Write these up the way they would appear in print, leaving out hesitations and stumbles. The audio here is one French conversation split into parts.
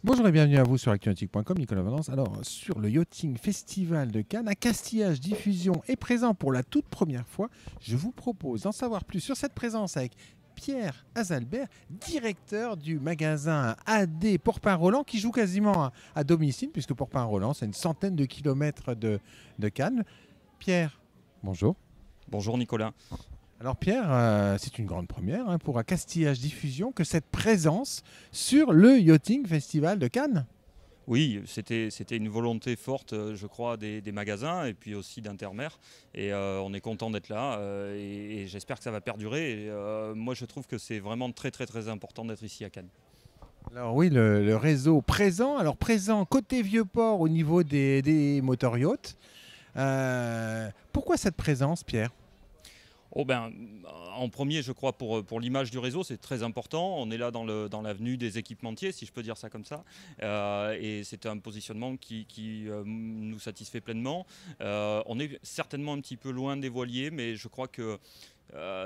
Bonjour et bienvenue à vous sur actunautique.com, Nicolas Valence. Alors, sur le Yachting Festival de Cannes, Accastillage Diffusion est présent pour la toute première fois. Je vous propose d'en savoir plus sur cette présence avec Pierre Azalbert, directeur du magasin AD Porpin-Roland, qui joue quasiment à domicile, puisque Porpin-Roland, c'est une centaine de kilomètres de Cannes. Pierre, bonjour. Bonjour Nicolas. Alors Pierre, c'est une grande première pour Accastillage Diffusion que cette présence sur le Yachting Festival de Cannes. Oui, c'était une volonté forte, je crois, des magasins et puis aussi d'Intermer. Et on est content d'être là et j'espère que ça va perdurer. Et, moi, je trouve que c'est vraiment très important d'être ici à Cannes. Alors oui, le réseau présent. Alors présent côté Vieux-Port au niveau des motor-yachts. Pourquoi cette présence, Pierre ? Oh ben, en premier, je crois, pour l'image du réseau, c'est très important. On est là dans l'avenue des équipementiers, si je peux dire ça comme ça. Et c'est un positionnement qui nous satisfait pleinement. On est certainement un petit peu loin des voiliers, mais je crois que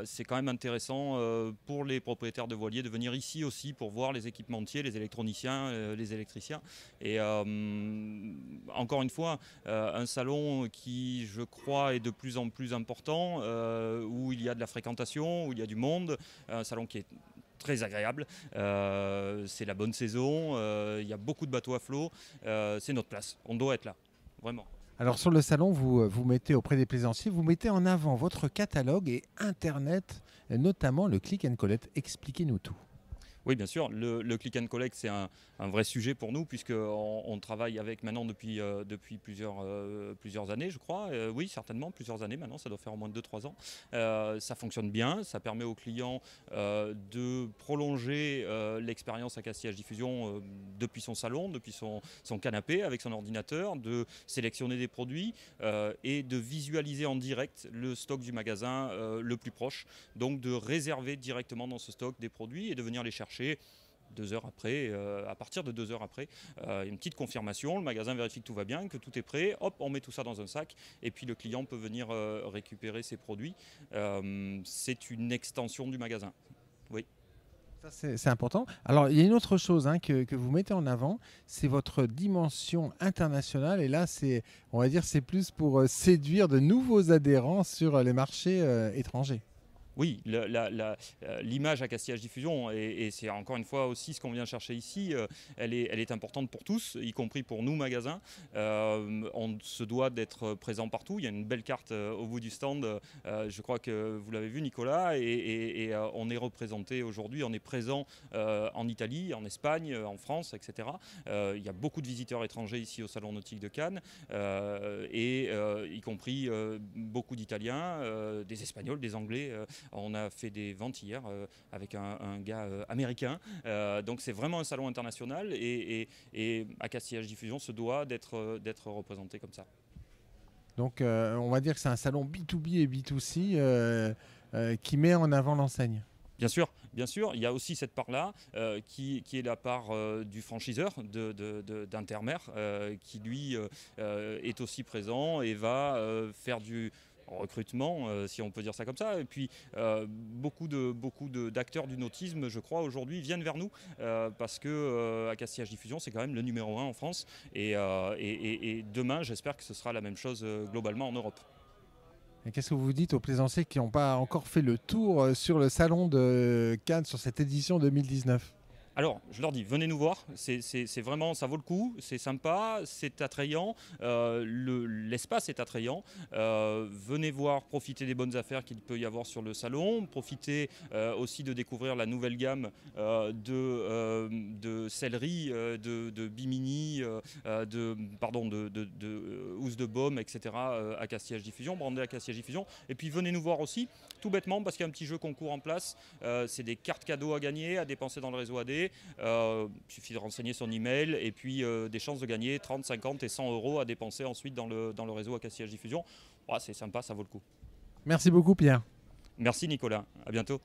c'est quand même intéressant pour les propriétaires de voiliers de venir ici aussi pour voir les équipementiers, les électroniciens, les électriciens. Et encore une fois, un salon qui, je crois, est de plus en plus important, où il y a de la fréquentation, où il y a du monde, un salon qui est très agréable, c'est la bonne saison, il y a beaucoup de bateaux à flot, c'est notre place, on doit être là, vraiment. Alors sur le salon, vous mettez auprès des plaisanciers, vous mettez en avant votre catalogue et Internet, et notamment le click and collect. Expliquez-nous tout. Oui, bien sûr. Le click and collect, c'est un vrai sujet pour nous, puisqu'on travaille avec maintenant depuis plusieurs années, je crois. Oui, certainement, plusieurs années maintenant, ça doit faire au moins 2-3 ans. Ça fonctionne bien, ça permet aux clients de prolonger l'expérience Accastillage Diffusion depuis son salon, depuis son canapé, avec son ordinateur, de sélectionner des produits et de visualiser en direct le stock du magasin le plus proche. Donc de réserver directement dans ce stock des produits et de venir les chercher 2 heures après, à partir de 2 heures après, une petite confirmation, le magasin vérifie que tout va bien, que tout est prêt, hop, on met tout ça dans un sac et puis le client peut venir récupérer ses produits. C'est une extension du magasin. Oui. Ça, c'est important. Alors, il y a une autre chose que vous mettez en avant, c'est votre dimension internationale. Et là, on va dire, c'est plus pour séduire de nouveaux adhérents sur les marchés étrangers. Oui, l'image Accastillage Diffusion, et c'est encore une fois aussi ce qu'on vient chercher ici, elle est importante pour tous, y compris pour nous magasins. On se doit d'être présent partout. Il y a une belle carte au bout du stand, je crois que vous l'avez vu Nicolas, et on est représenté aujourd'hui, on est présent en Italie, en Espagne, en France, etc. Il y a beaucoup de visiteurs étrangers ici au Salon Nautique de Cannes, y compris beaucoup d'Italiens, des Espagnols, des Anglais. On a fait des ventes hier avec un gars américain. Donc c'est vraiment un salon international et Accastillage Diffusion se doit d'être représenté comme ça. Donc, on va dire que c'est un salon B2B et B2C qui met en avant l'enseigne. Bien sûr, il y a aussi cette part-là qui est la part du franchiseur d'Intermer qui lui est aussi présent et va faire du recrutement, si on peut dire ça comme ça. Et puis, beaucoup d'acteurs du nautisme, je crois, aujourd'hui viennent vers nous parce que Accastillage Diffusion, c'est quand même le numéro 1 en France. Et demain, j'espère que ce sera la même chose globalement en Europe. Et qu'est-ce que vous dites aux plaisanciers qui n'ont pas encore fait le tour sur le salon de Cannes sur cette édition 2019 ? Alors, je leur dis, venez nous voir, c'est vraiment, ça vaut le coup, c'est sympa, c'est attrayant, l'espace est attrayant. Venez voir, profitez des bonnes affaires qu'il peut y avoir sur le salon, profitez aussi de découvrir la nouvelle gamme de sellerie, de bimini, de housse de baume, etc. Accastillage Diffusion, brandé Accastillage Diffusion. Et puis venez nous voir aussi, tout bêtement, parce qu'il y a un petit jeu concours en place, c'est des cartes cadeaux à gagner, à dépenser dans le réseau AD. Il suffit de renseigner son email et puis des chances de gagner 30, 50 et 100 euros à dépenser ensuite dans le réseau Accastillage Diffusion. C'est sympa, ça vaut le coup. Merci beaucoup Pierre. Merci Nicolas, à bientôt.